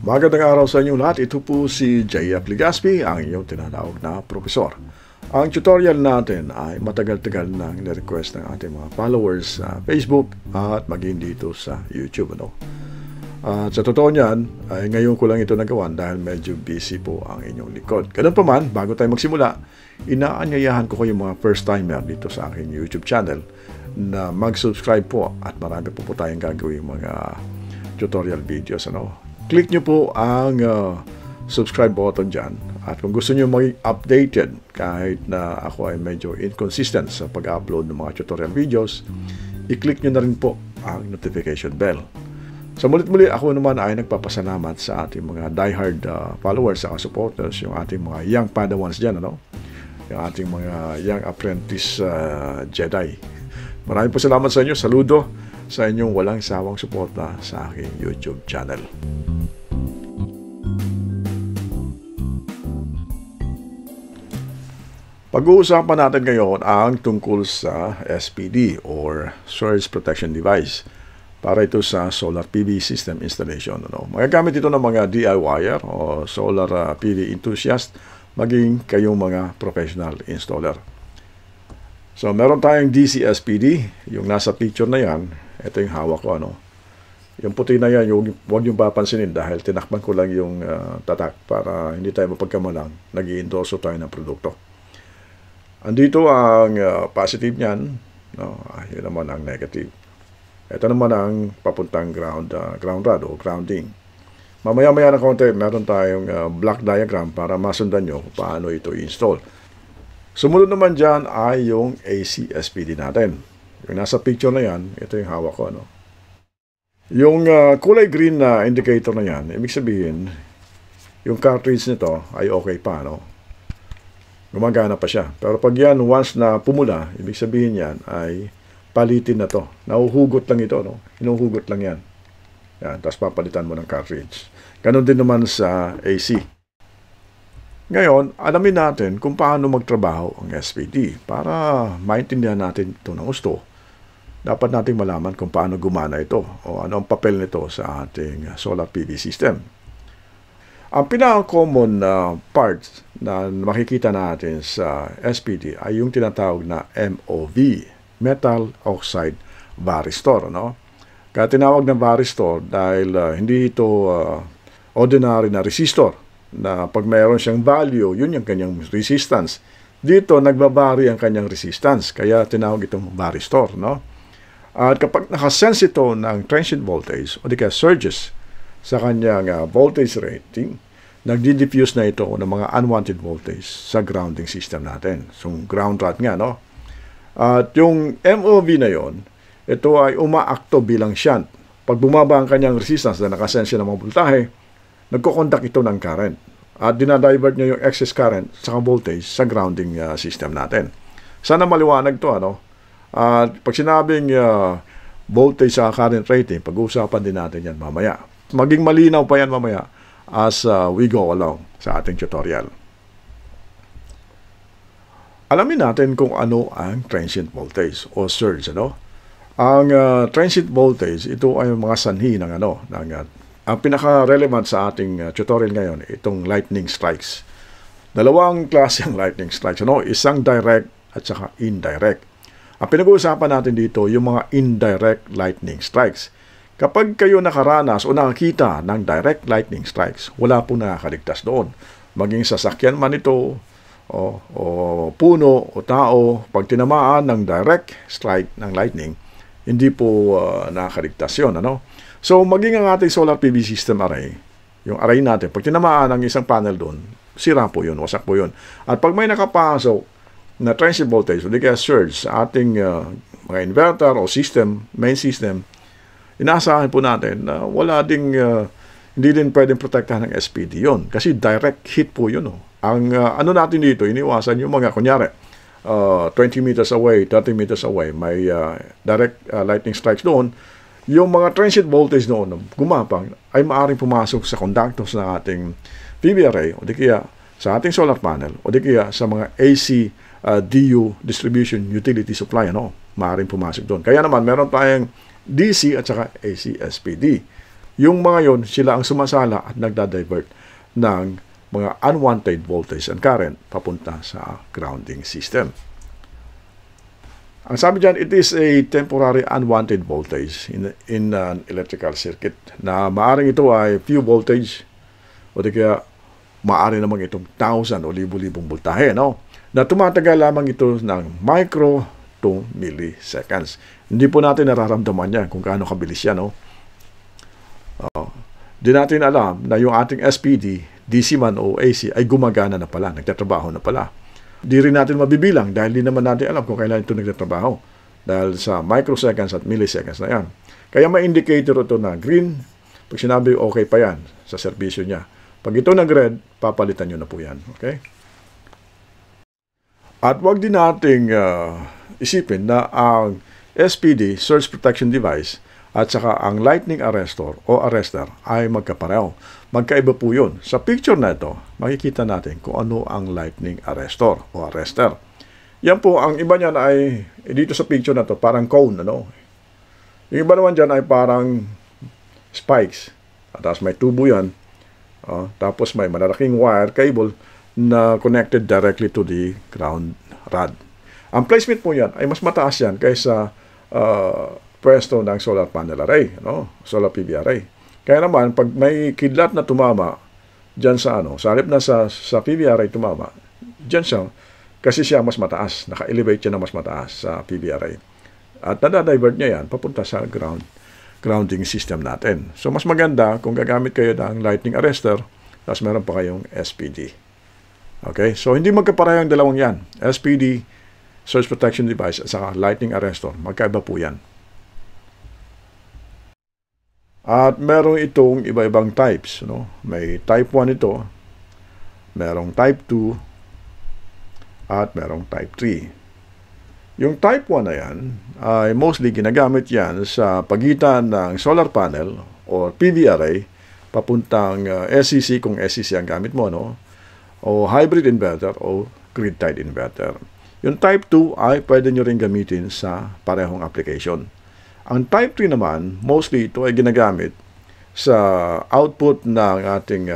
Magandang araw sa inyo lahat. Ito po si J.F. Legaspi, ang inyong tinatawag na profesor. Ang tutorial natin ay matagal-tagal na nirequest ng ating mga followers sa Facebook at maging dito sa YouTube. At sa totoo niyan, ay ngayon ko lang ito nagawan dahil medyo busy po ang inyong likod. Ganun pa man, bago tayo magsimula, inaanyayahan ko kayo mga first-timer dito sa aking YouTube channel na mag-subscribe po at marami po tayong gagawin mga tutorial videos. Click nyo po ang subscribe button dyan. At kung gusto nyo maging updated kahit na ako ay medyo inconsistent sa pag-upload ng mga tutorial videos, i-click nyo na rin po ang notification bell. Sa mulit-muli, ako naman ay nagpapasalamat sa ating mga diehard followers at supporters, yung ating mga young padawans dyan, yung ating mga young apprentice Jedi. Maraming po salamat sa inyo. Saludo sa inyong walang sawang suporta sa aking YouTube channel. Pag-uusapan natin ngayon ang tungkol sa SPD or Surge Protection Device para ito sa solar PV system installation. Magagamit ito ng mga DIYer o solar PV enthusiast, maging kayong mga professional installer. So, meron tayong DC SPD, yung nasa picture na yan. Ito yung hawak ko. Yung puti na yan, huwag yung papansinin dahil tinakpan ko lang yung tatak para hindi tayo mapagkamalang nag-i-endorso tayo ng produkto. Andito ang positive niyan, yun naman ang negative. Ito naman ang papuntang ground rod o grounding. Mamaya-maya na konti, meron tayong block diagram para masundan nyo kung paano ito i-install. Sumunod naman dyan ay yung AC SPD natin. Yung nasa picture na yan, ito yung hawak ko. Yung kulay green na indicator na yan, ibig sabihin, yung cartridge nito ay okay pa. Gumagana pa siya. Pero pag yan, once na pumula, ibig sabihin yan ay palitin na to. Nahuhugot lang ito. Hinuhugot lang yan. Yan. Tapos papalitan mo ng cartridge. Ganon din naman sa AC. Ngayon, alamin natin kung paano magtrabaho ang SPD. Para maintindihan natin ito ng gusto, dapat nating malaman kung paano gumana ito o ano ang papel nito sa ating solar PV system. Ang pinaka-common parts na makikita natin sa SPD ay yung tinatawag na MOV, Metal Oxide Varistor. Kaya tinawag na varistor dahil hindi ito ordinary na resistor na pag mayroon siyang value, yun yung kanyang resistance. Dito, nagbabari ang kanyang resistance, kaya tinawag itong varistor. At kapag nakasense ito ng transient voltage o di kaya surges sa kanyang voltage rating, nagdi-diffuse na ito ng mga unwanted voltage sa grounding system natin. So, ground rod nga, At yung MOV na yon, ito ay umaakto bilang shunt. Pag bumaba ang kanyang resistance na nakasense ng mga voltahe, nagko-conduct ito ng current. At dinadivert niya yung excess current sa voltage sa grounding system natin. Sana maliwanag to, At pag sinabing voltage sa current rating, pag-uusapan din natin yan mamaya. Maging malinaw pa yan mamaya as we go along sa ating tutorial. Alamin natin kung ano ang transient voltage o surge. Ang transient voltage, ito ay mga sanhi ng ang pinaka-relevant sa ating tutorial ngayon, itong lightning strikes. Dalawang klase ang lightning strikes. Isang direct at saka indirect. Ang pinag-uusapan natin dito, yung mga indirect lightning strikes. Kapag kayo nakaranas o nakakita ng direct lightning strikes, wala pong nakakaligtas doon. Maging sasakyan man ito, o puno, o tao, pag tinamaan ng direct strike ng lightning, hindi po nakakaligtas yun. So, maging ang ating solar PV system array, yung array natin, pag tinamaan ng isang panel doon, sira po yun, wasak po yun. At pag may nakapasok na transient voltage, o di kaya surge sa ating mga inverter o system, main system, inaasahan po natin na wala ding, hindi din pwedeng protektahan ng SPD yun. Kasi direct hit po yun. Ang ano natin dito, iniwasan yung mga, kunyari, 20 meters away, 30 meters away, may direct lightning strikes doon. Yung mga transient voltage doon, gumapang, ay maaaring pumasok sa conductors ng ating PV array, o di kaya sa ating solar panel, o di kaya sa mga AC DU distribution utility supply, maaaring pumasok doon. Kaya naman, meron tayong DC at saka AC SPD. Yung mga yon, sila ang sumasala at nagda-divert ng mga unwanted voltage and current papunta sa grounding system. Ang sabi dyan, it is a temporary unwanted voltage in an electrical circuit na maaring ito ay few voltage o di kaya maaari namang itong 1,000 o libu-libong voltahe, no? Na tumatagal lamang ito ng micro to milliseconds. Hindi po natin nararamdaman yan kung gaano kabilis yan, no? Di natin alam na yung ating SPD, DC man o AC, ay gumagana na pala, nagtatrabaho na pala. Di rin natin mabibilang dahil di naman natin alam kung kailan ito nagtatrabaho. Dahil sa microseconds at milliseconds na yan. Kaya may indicator ito na green. Pag sinabi okay pa yan sa serbisyo niya. Pag ito nag-red, papalitan nyo na po yan. Okay? At wag din nating isipin na ang SPD, Surge Protection Device, at saka ang lightning arrestor o arrestor ay magkapareho. Magkaiba po yun. Sa picture na ito, makikita natin kung ano ang lightning arrestor o arrestor. Yan po, ang iba niyan ay, dito sa picture na to parang cone, ano? Yung iba naman dyan ay parang spikes. At tapos may tubo yan. Tapos may malalaking wire cable na connected directly to the ground rod. Ang placement po yan ay mas mataas yan kaysa pwesto ng solar panel array, no? Solar PV array. Kaya naman, pag may kidlat na tumama dyan sa sa halip na sa PV array tumama, dyan siya, kasi siya mas mataas, naka-elevate siya na mas mataas sa PV array. At nadadivert niya yan, papunta sa grounding system natin. So, mas maganda kung gagamit kayo ng lightning arrestor, tapos meron pa kayong SPD. Okay? So, hindi magkapareho ang dalawang yan. SPD, Surge Protection Device, at saka lightning arrestor. Magkaiba po yan. At meron itong iba-ibang types, no? May type 1 ito, merong type 2, at merong type 3. Yung type 1 na yan ay mostly ginagamit yan sa pagitan ng solar panel o PV array papuntang SCC kung SCC ang gamit mo, no? O hybrid inverter o grid-tied inverter. Yung type 2 ay pwede nyo rin gamitin sa parehong application. Ang type 3 naman, mostly ito ay ginagamit sa output ng ating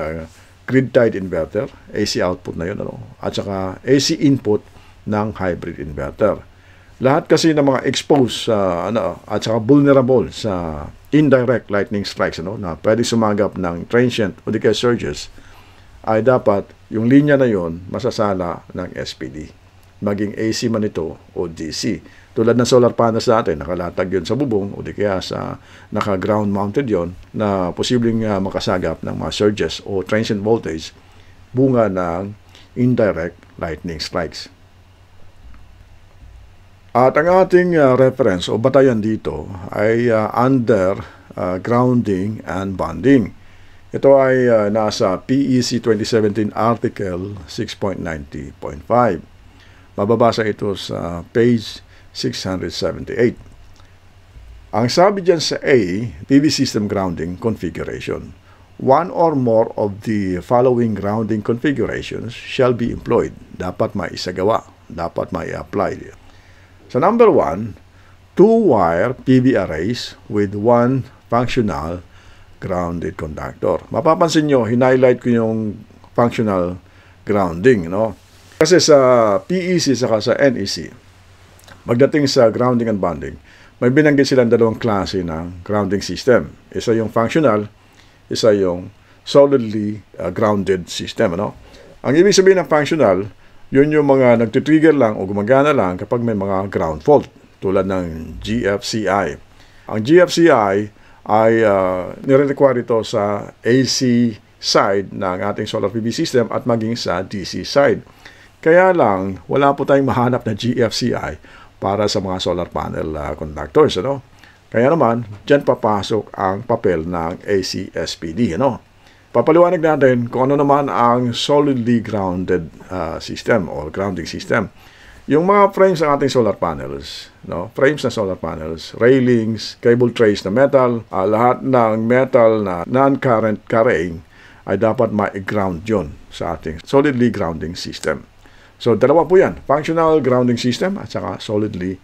grid-tied inverter, AC output na yun, ano? At saka AC input ng hybrid inverter. Lahat kasi ng mga exposed at saka vulnerable sa indirect lightning strikes, na pwede sumagap ng transient o di kaya surges, ay dapat yung linya na yon masasala ng SPD. Maging AC man ito o DC. Tulad ng solar panels natin, nakalatag yun sa bubong o di kaya sa naka-ground mounted yon na posibleng makasagap ng mga surges o transient voltage bunga ng indirect lightning strikes. At ang ating reference o batayan dito ay under grounding and bonding. Ito ay nasa PEC 2017 Article 6.90.5. Mababasa ito sa page 678. Ang sabi dyan sa A, PV system grounding configuration. One or more of the following grounding configurations shall be employed. Dapat maisagawa, dapat mai-apply. So number 1, 2-wire PV arrays with one functional grounded conductor. Mapapansin nyo, hin-highlight ko yung functional grounding, no? Kasi sa PEC saka sa NEC, pagdating sa grounding and bonding, may binanggit silang dalawang klase ng grounding system. Isa yung functional, isa yung solidly grounded system, no? Ang ibig sabihin ng functional, yun yung mga nagtitrigger lang o gumagana lang kapag may mga ground fault, tulad ng GFCI. Ang GFCI ay nire-require ito sa AC side ng ating solar PV system at maging sa DC side. Kaya lang, wala po tayong mahanap na GFCI para sa mga solar panel conductors, ano? Kaya naman, dyan papasok ang papel ng AC SPD, ano? Papaliwanag natin kung ano naman ang solidly grounded system or grounding system. Yung mga frames ng ating solar panels, no? Frames ng solar panels, railings, cable trays na metal, lahat ng metal na non-current carrying ay dapat ma-ground yun sa ating solidly grounding system. So, dalawa po yan. Functional grounding system at saka solidly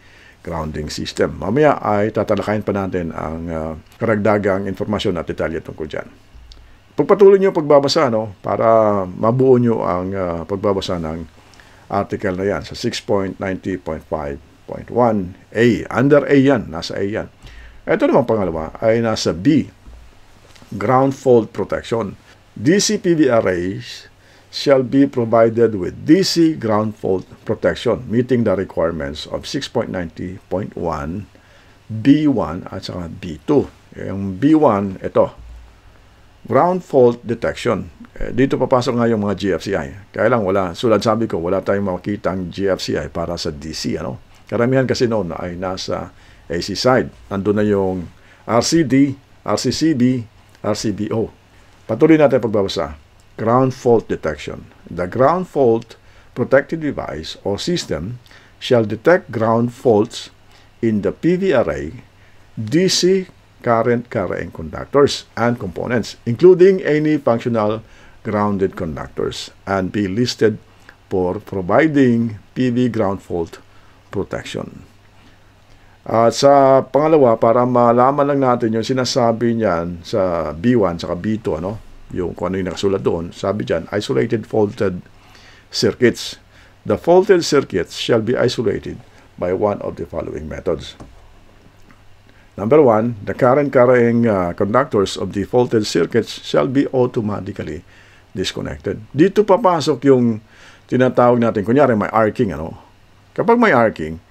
grounding system. Mamaya ay tatalakayin pa natin ang karagdagang informasyon at detalye tungkol dyan. Pagpatuloy nyo pagbabasa, no, para mabuo nyo ang pagbabasa ng article na yan sa 6.90.5.1a. Under A yan, nasa A yan. Ito naman pangalawa ay nasa B, ground fault protection. DC PV arrays shall be provided with DC ground fault protection meeting the requirements of 6.90.1 B1 at saka B2. Yung B1, ito, ground fault detection. Dito papasok nga yung mga GFCI. Kaya lang wala, sulad sabi ko, wala tayong makikita ang GFCI para sa DC. Ano? Karamihan kasi noon ay nasa AC side. Nandun na yung RCD, RCCB, RCBO. Patuloy natin pagbabasa. Ground fault detection. The ground fault protected device or system shall detect ground faults in the PV array, DC current carrying conductors and components, including any functional grounded conductors, and be listed for providing PV ground fault protection. At sa pangalawa, para malaman lang natin yung sinasabi niyan sa B1 saka B2, ano? Yung kung ano yung nakasulat doon, sabi diyan, isolated faulted circuits. The faulted circuits shall be isolated by one of the following methods. Number 1, the current carrying conductors of the faulted circuits shall be automatically disconnected. Dito papasok yung tinatawag natin, kunyari may arcing, ano? Kapag may arcing,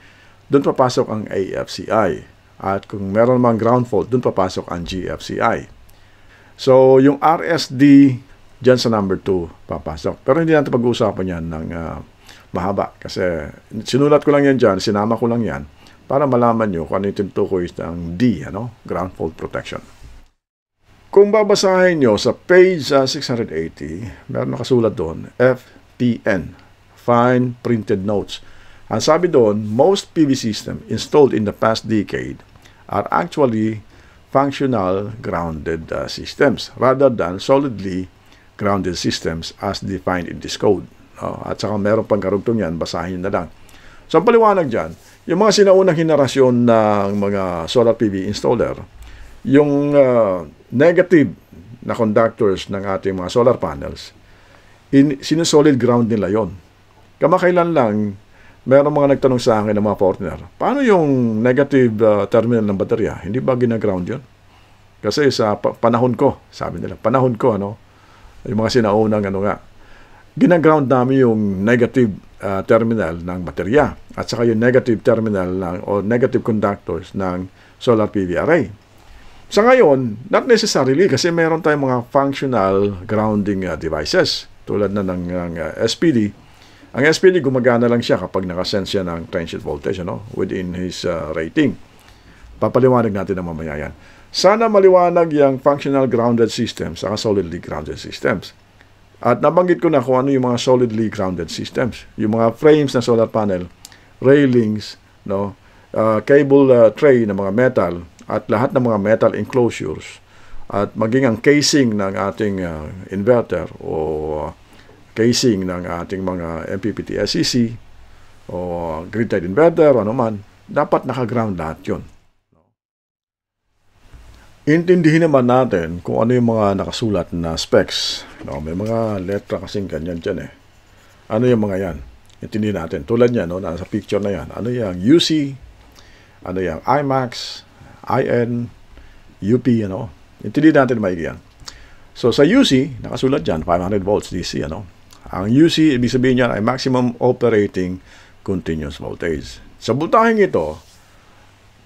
doon papasok ang AFCI. At kung meron mang ground fault, doon papasok ang GFCI. So, yung RSD, dyan sa number 2, papasok. Pero hindi natin pag-uusapan yan ng mahaba. Kasi sinulat ko lang yan dyan, sinama ko lang yan, para malaman nyo kung ano yung tinutukoy ng D, ano? Ground fault protection. Kung babasahin nyo sa page 680, meron nakasulat doon, FPN, Fine Printed Notes. Ang sabi doon, most PV system installed in the past decade are actually functional grounded systems rather than solidly grounded systems as defined in this code. At saka meron pang karugtong yan, basahin na lang. So, ang paliwanag dyan, yung mga sinaunang henerasyon ng mga solar PV installer, yung negative na conductors ng ating mga solar panels, sinusolid ground nila yon. Kamakailan lang, meron mga nagtanong sa akin ng mga partner, paano yung negative terminal ng baterya? Hindi ba ginaground yun? Kasi sa panahon ko, sabi nila, panahon ko, ano, yung mga sinaunang, ano nga, ginaground namin yung negative terminal ng baterya at saka yung negative terminal o negative conductors ng solar PV array. Sa ngayon, not necessarily kasi meron tayong mga functional grounding devices tulad na ng SPD. Ang SPD gumagana lang siya kapag nakasense siya ng transient voltage, ano, within his rating. Papaliwanag natin na mamaya yan. Sana maliwanag yung functional grounded systems saka solidly grounded systems. At nabanggit ko na kung ano yung mga solidly grounded systems. Yung mga frames ng solar panel, railings, no, cable tray ng mga metal, at lahat ng mga metal enclosures, at maging ang casing ng ating inverter o casing ng ating mga MPPT SEC o grid-tied inverter o ano man, dapat naka-ground lahat yun. Intindihin naman natin kung ano yung mga nakasulat na specs. No, may mga letra kasing ganyan dyan eh. Ano yung mga yan? Intindihin natin. Tulad niya, no, nasa picture na yan. Ano yung UC? Ano yung IMAX? IN? UP, ano? Intindihin natin maigi yan. So, sa UC, nakasulat dyan, 500 volts DC, ano? Ang UC, ibig sabihin niyan ay maximum operating continuous voltage. Sa voltaheng ito,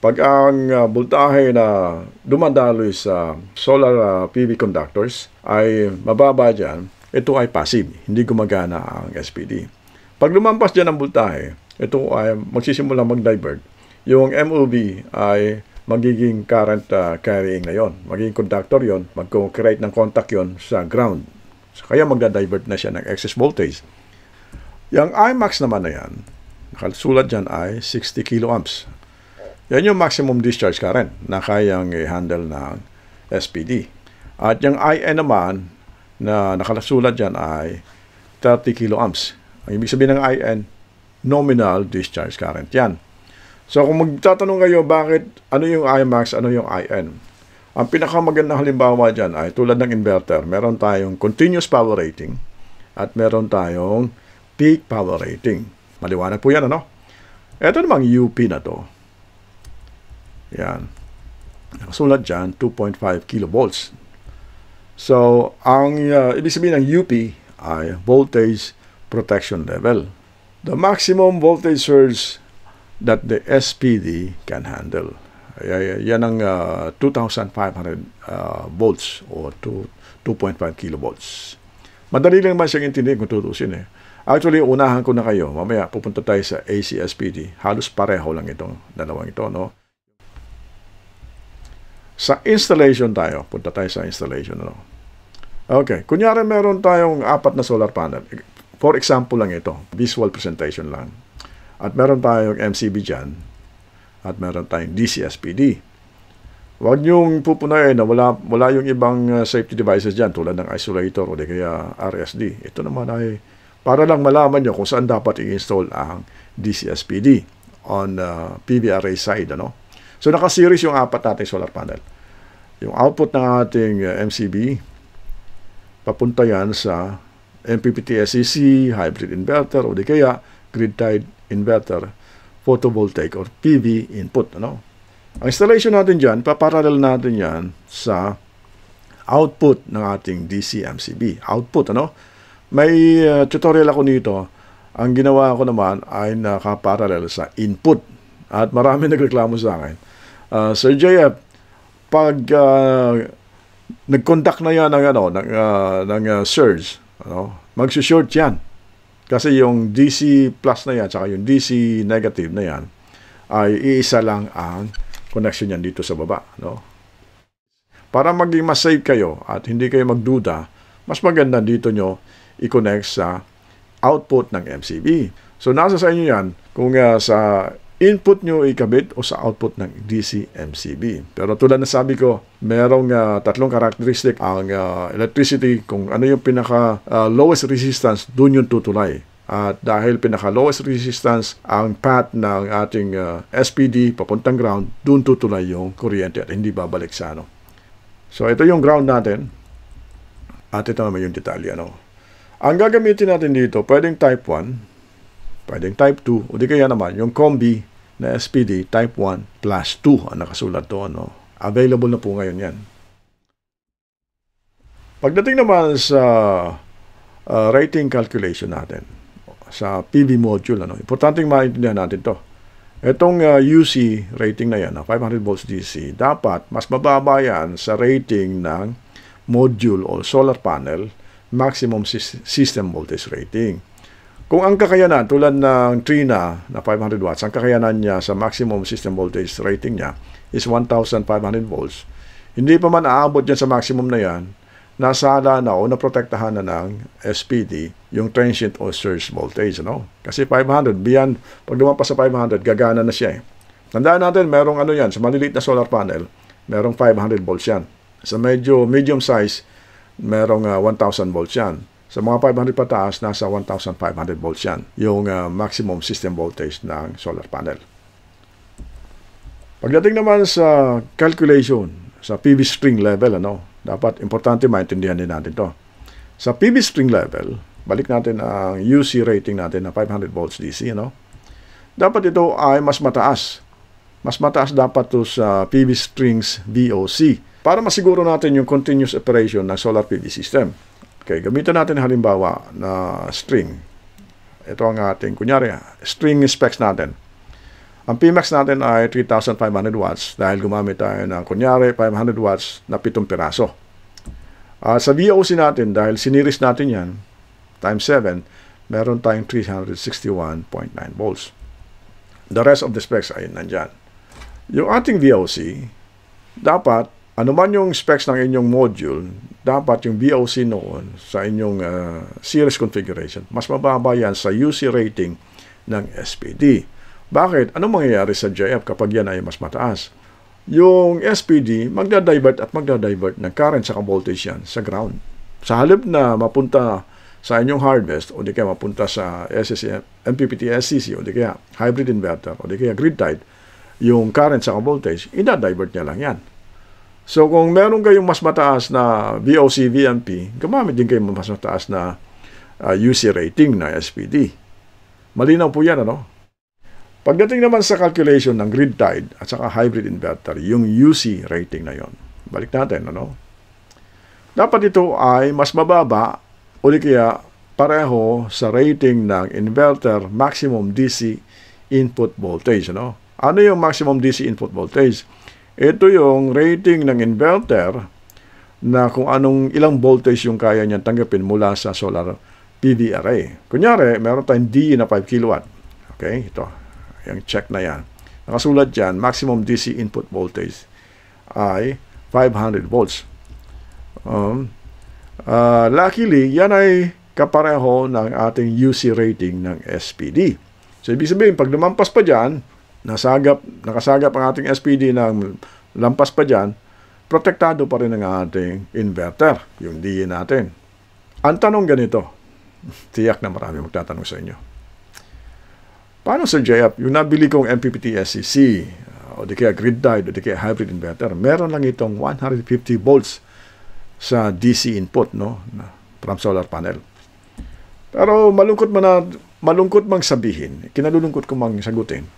pag ang voltahe na dumadaloy sa solar PV conductors ay mababa dyan, ito ay passive, hindi gumagana ang SPD. Pag lumampas dyan ang voltahe, ito ay magsisimula mag-divert. Yung MOV ay magiging current carrying na yon, magiging conductor yon, mag-create ng contact yon sa ground. Kaya magda-divert na siya ng excess voltage. Yung IMAX naman na yan, nakasulat dyan ay 60 kiloamps. Yan yung maximum discharge current na kayang i-handle ng SPD. At yung IN naman na nakalasulat dyan ay 30 kiloamps. Ang ibig sabihin ng IN, nominal discharge current yan. So kung magtatanong kayo bakit ano yung Imax, ano yung IN, ang pinakamagandang halimbawa dyan ay tulad ng inverter, meron tayong continuous power rating at meron tayong peak power rating. Maliwanag po yan, ano? Ito namang UP na to. Yan. Nakasulat dyan, 2.5 kilovolts. So, ang ibig sabihin ng UP ay voltage protection level. The maximum voltage surge that the SPD can handle. Yan ang 2,500 volts o 2.5 kilovolts. Madali lang naman siyang intindihin kung tutusin eh. Actually, unahan ko na kayo. Mamaya pupunta tayo sa AC-SPD. Halos pareho lang itong dalawang ito, no? Sa installation tayo. Punta tayo sa installation, no? Okay. Kunyari meron tayong 4 na solar panel. For example lang ito. Visual presentation lang. At meron tayong MCB dyan. At meron tayong DC-SPD. Huwag niyong pupunayin na wala yung ibang safety devices dyan tulad ng isolator o di kaya RSD. Ito naman ay para lang malaman nyo kung saan dapat i-install ang DC-SPD on PV array side. Ano? So naka-series yung 4 nating solar panel. Yung output ng ating MCB, papunta yan sa MPPT-SCC, hybrid inverter, o di kaya grid-tied inverter, photovoltaic or PV input. Ano? Ang installation natin dyan, paparallel natin yan sa output ng ating DC MCB. Output, ano? May tutorial ako nito. Ang ginawa ko naman ay nakaparallel sa input. At marami nagreklamo sa akin. Sir JF, pag nag-conduct na yan ng surge, ano, magsushort yan. Kasi yung DC plus na yan, saka yung DC negative na yan, ay iisa lang ang connection yan dito sa baba. No? Para maging mas safe kayo at hindi kayo magduda, mas maganda dito nyo i-connect sa output ng MCB. So, nasa sa inyo yan kung sa input nyo ikabit o sa output ng DC MCB. Pero tulad na sabi ko, merong 3 characteristic ang electricity. Kung ano yung pinaka lowest resistance, dun yung tutulay. At dahil pinaka lowest resistance ang path ng ating SPD papuntang ground, dun tutulay yung kuryente at hindi babalik sa ano. So ito yung ground natin. At ito naman yung detalye. Ano. Ang gagamitin natin dito, pwedeng type 1, pwedeng type 2, o di kaya naman yung combi na SPD type 1 plus 2 ang nakasulat doon. No? Available na po ngayon yan. Pagdating naman sa rating calculation natin, sa PV module, ano, importanteng maintindihan natin to. Itong UC rating na yan, 500 volts DC, dapat mas mababa yan sa rating ng module o solar panel, maximum system voltage rating. Kung ang kakayanan, tulad ng Trina na 500 watts, ang kakayanan niya sa maximum system voltage rating niya is 1,500 volts. Hindi pa man aabot yan sa maximum na yan, nasala na o naprotektahan na ng SPD yung transient o surge voltage. No? Kasi 500, beyond, pag lumampas sa 500, gagana na siya. Tandaan natin, merong ano yan, sa maliliit na solar panel, merong 500 volts yan. Sa medyo medium size, merong 1,000 volts yan. Sa mga 500 pataas, nasa 1,500 volts yan, yung maximum system voltage ng solar panel. Pagdating naman sa calculation, sa PV string level, ano, dapat importante maintindihan din natin to. Sa PV string level, balik natin ang UC rating natin na 500 volts DC, ano? Dapat ito ay mas mataas. Mas mataas dapat to sa PV strings VOC para masiguro natin yung continuous operation ng solar PV system. Okay, gamitin natin halimbawa na string. Ito ang ating, kunyari, string specs natin. Ang Pmax natin ay 3,500 watts dahil gumamit tayo ng, kunyari, 500 watts na 7 piraso. Sa VOC natin, dahil siniris natin yan, times 7, meron tayong 361.9 volts. The rest of the specs ay nandyan. Yung ating VOC, dapat, anuman yung specs ng inyong module, dapat yung VOC noon sa inyong series configuration, mas mababa yan sa UC rating ng SPD. Bakit? Anong mangyayari sa JF kapag yan ay mas mataas? Yung SPD, magda-divert at magda-divert ng current sa voltage yan sa ground. Sa halip na mapunta sa inyong harvest o di kaya mapunta sa MPPT-SCC o di kaya hybrid inverter o di kaya grid-tied, yung current sa voltage, ina-divert niya lang yan. So kung meron kayong mas mataas na VOC, VMP, gumamit din kayo mas mataas na UC rating na SPD. Malinaw po yan, ano? Pagdating naman sa calculation ng grid tied at saka hybrid inverter, yung UC rating na yon. Balik natin, ano? Dapat ito ay mas mababa o di kaya pareho sa rating ng inverter maximum DC input voltage, ano? Ano yung maximum DC input voltage? Ito yung rating ng inverter na kung anong ilang voltage yung kaya niyan tanggapin mula sa solar PV array. Kunyari, meron tayong D na 5 kilowatt. Okay, ito. Yung check na yan. Nakasulat dyan, maximum DC input voltage ay 500 volts. Luckily, yan ay kapareho ng ating UC rating ng SPD. So, ibig sabihin, pag lumampas pa dyan, nakasagap ang ating SPD ng lampas pa dyan, protektado pa rin ang ating inverter, yung DE natin. Ang tanong ganito, tiyak na marami magtatanong sa inyo. Paano sa JF, yung nabili kong MPPT SCC, o di kaya grid tied, o di kaya hybrid inverter, meron lang itong 150 volts sa DC input, no, from solar panel. Pero malungkot mang sabihin, kinalulungkot ko mang sagutin,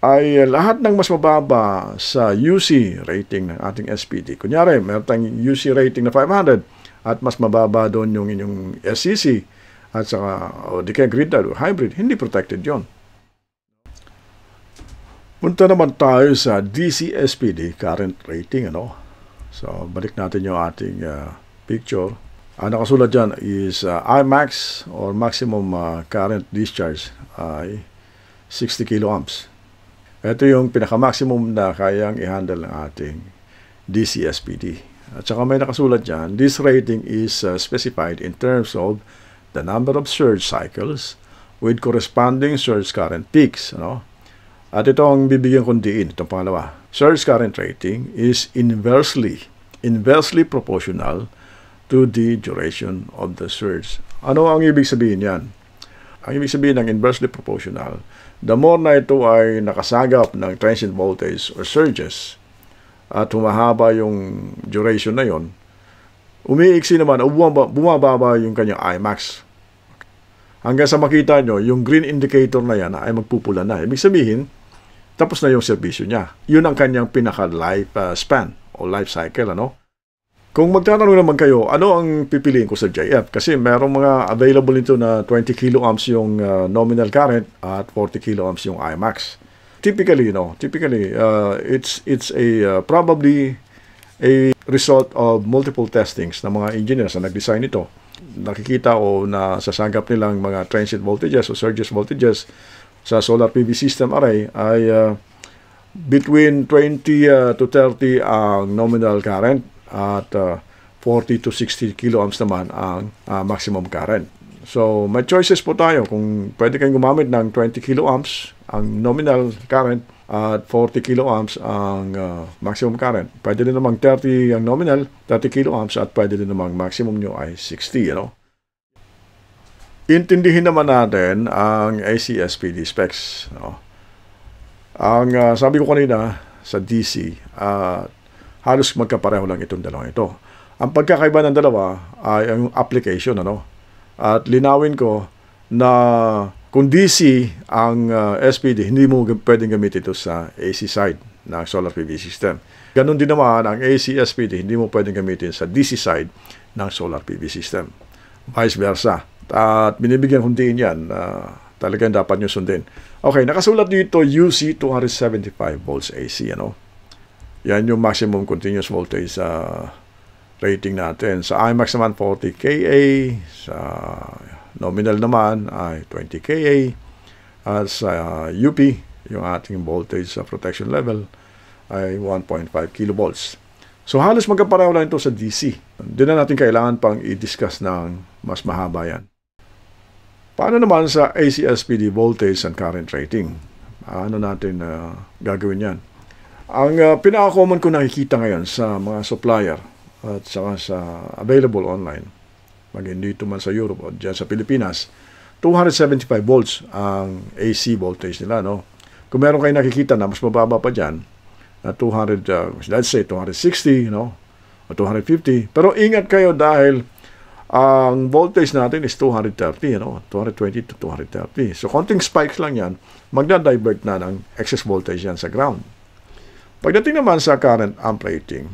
ay lahat ng mas mababa sa UC rating ng ating SPD. Kunyari, meron tayong UC rating na 500 at mas mababa doon yung inyong SCC at saka o di kaya grid tied o hybrid, hindi protected yon. Punta naman tayo sa DC SPD current rating, ano? So, balik natin yung ating picture. Ang nakasulat dyan is Imax or maximum current discharge ay 60 kiloamps. Ito yung pinaka-maximum na kayang i-handle ng ating DC SPD. At saka may nakasulat dyan, this rating is specified in terms of the number of surge cycles with corresponding surge current peaks. Ano? At ito ang bibigyan kong diin, itong pangalawa. Surge current rating is inversely proportional to the duration of the surge. Ano ang ibig sabihin yan? Ang ibig sabihin ng inversely proportional, the more na ito ay nakasagap ng transient voltage or surges at humahaba yung duration na yon, umiiksi naman o bumababa yung kanyang Imax. Hanggang sa makita nyo, yung green indicator na yan ay magpupula na. Ibig sabihin, tapos na yung serbisyo niya. Yun ang kanyang pinaka-life span o life cycle, ano? Kung magtatanong naman kayo, ano ang pipiliin ko sa JF? Kasi merong mga available nito na 20 kiloamps yung nominal current at 40 kiloamps yung Imax. Typically, it's probably a result of multiple testings ng mga engineers na nag-design ito. Nakikita o nasasagap nilang mga transient voltages o surges voltages sa solar PV system array ay between 20 to 30 ang nominal current at 40 to 60 kiloamps naman ang maximum current. So, may choices po tayo kung pwede kayong gumamit ng 20 kiloamps ang nominal current at 40 kiloamps ang maximum current. Pwede din namang 30 ang nominal, 30 kiloamps at pwede din namang maximum nyo ay 60, you know? Intindihin naman natin ang AC/SPD specs. No? Ang sabi ko kanina sa DC, halos magkapareho lang itong dalawang ito. Ang pagkakaiba ng dalawa ay ang application, ano? At linawin ko na kung DC ang SPD, hindi mo pwedeng gamitin ito sa AC side ng solar PV system. Ganon din naman ang AC/SPD, hindi mo pwedeng gamitin sa DC side ng solar PV system. Vice versa. At binibigyan kong din yan, talagang dapat nyo sundin. Okay, nakasulat dito UC 275 volts AC, ano? Yan yung maximum continuous voltage rating natin. Sa Imax naman 40 kA, sa nominal naman ay 20 kA, at sa UP, yung ating voltage sa protection level ay 1.5 kilovolts. So halos magkapareho lang ito sa DC. Hindi na natin kailangan pang i-discuss ng mas mahaba yan. Paano naman sa AC/SPD voltage and current rating? Ano natin gagawin yan? Ang pinaka-common ko nakikita ngayon sa mga supplier at saka sa available online, maging dito man sa Europe o dyan sa Pilipinas, 275 volts ang AC voltage nila, no? Kung meron kayo nakikita na mas mababa pa dyan, na 200, let's say 260, o 250. Pero ingat kayo dahil ang voltage natin is 230, 220 to 230. So, konting spikes lang yan, magda-divert na ng excess voltage yan sa ground. Pagdating naman sa current amp rating,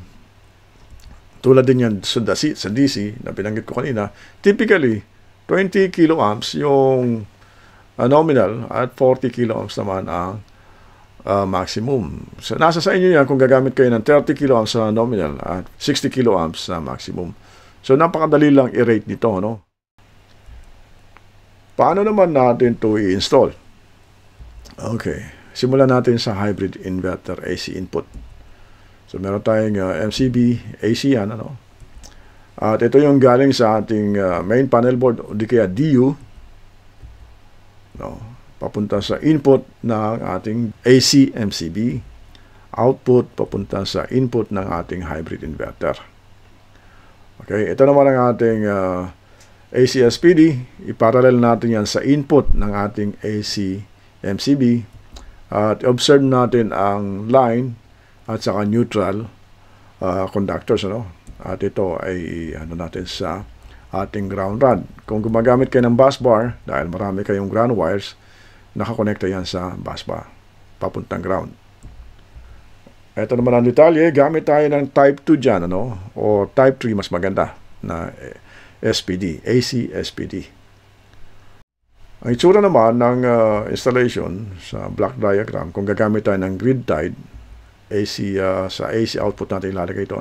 tulad din yan sa DC na binanggit ko kanina, typically, 20 kiloamps yung nominal at 40 kiloamps naman ang maximum. So, nasa sa inyo yan kung gagamit kayo ng 30 kiloamps sa nominal at 60 kiloamps sa maximum. So, napakadali lang i-rate nito, Paano naman natin ito i-install? Okay. Simulan natin sa hybrid inverter AC input. So, meron tayong MCB AC yan, At ito yung galing sa ating main panel board o di kaya DU. Papunta sa input ng ating AC MCB. Output papunta sa input ng ating hybrid inverter. Okay, ito naman ang ating AC SPD. I-parallel natin yan sa input ng ating AC MCB. At observe natin ang line at saka neutral conductors, At ito ay natin sa ating ground rod. Kung gumagamit kayo ng bus bar, dahil marami kayong ground wires, nakakonekta yan sa bus bar, papuntang ground. Ito naman ang detalye, gamit tayo ng type 2 dyan, o type 3 mas maganda na SPD, AC SPD. Ang itsura naman ng installation sa block diagram, kung gagamit tayo ng grid tied, AC, sa AC output natin ilalagay ito,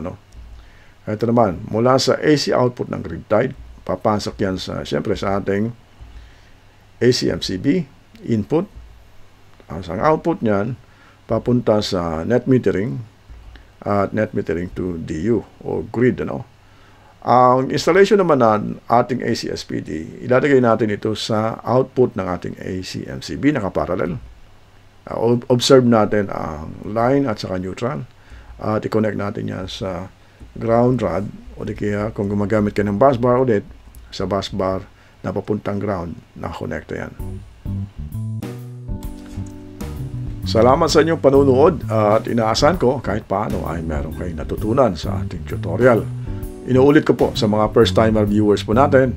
Ito naman, mula sa AC output ng grid tied, papasok yan sa, siyempre, sa ating AC MCB input. Ang output niyan, papunta sa net metering at net metering to DU o grid, Ang installation naman ng ating AC SPD, ilalagay natin ito sa output ng ating AC MCB, nakaparallel. Observe natin ang line at saka neutral at i-connect natin yan sa ground rod o di kaya kung gumagamit ka ng bus bar ulit, sa bus bar na papuntang ground, nakakonekta yan. Salamat sa inyong panunood at inaasahan ko kahit paano ay meron kayong natutunan sa ating tutorial. Inuulit ko po sa mga first-timer viewers po natin,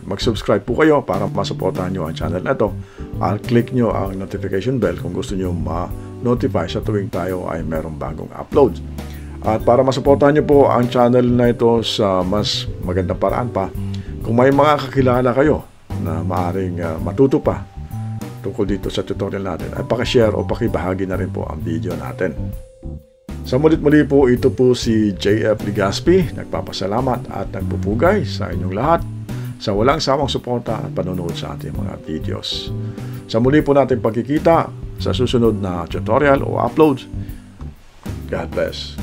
mag-subscribe po kayo para masuportahan nyo ang channel na ito. At click nyo ang notification bell kung gusto nyo ma-notify sa tuwing tayo ay merong bagong upload. At para masuportahan nyo po ang channel na ito sa mas magandang paraan pa, kung may mga kakilala kayo na maaaring matuto pa tungkol dito sa tutorial natin, ay pakishare o pakibahagi na rin po ang video natin. Sa mulit-muli po, ito po si JF Legaspi, nagpapasalamat at nagpupugay sa inyong lahat sa walang sawang suporta at panonood sa ating mga videos. Sa muli po natin pagkikita sa susunod na tutorial o upload. God bless.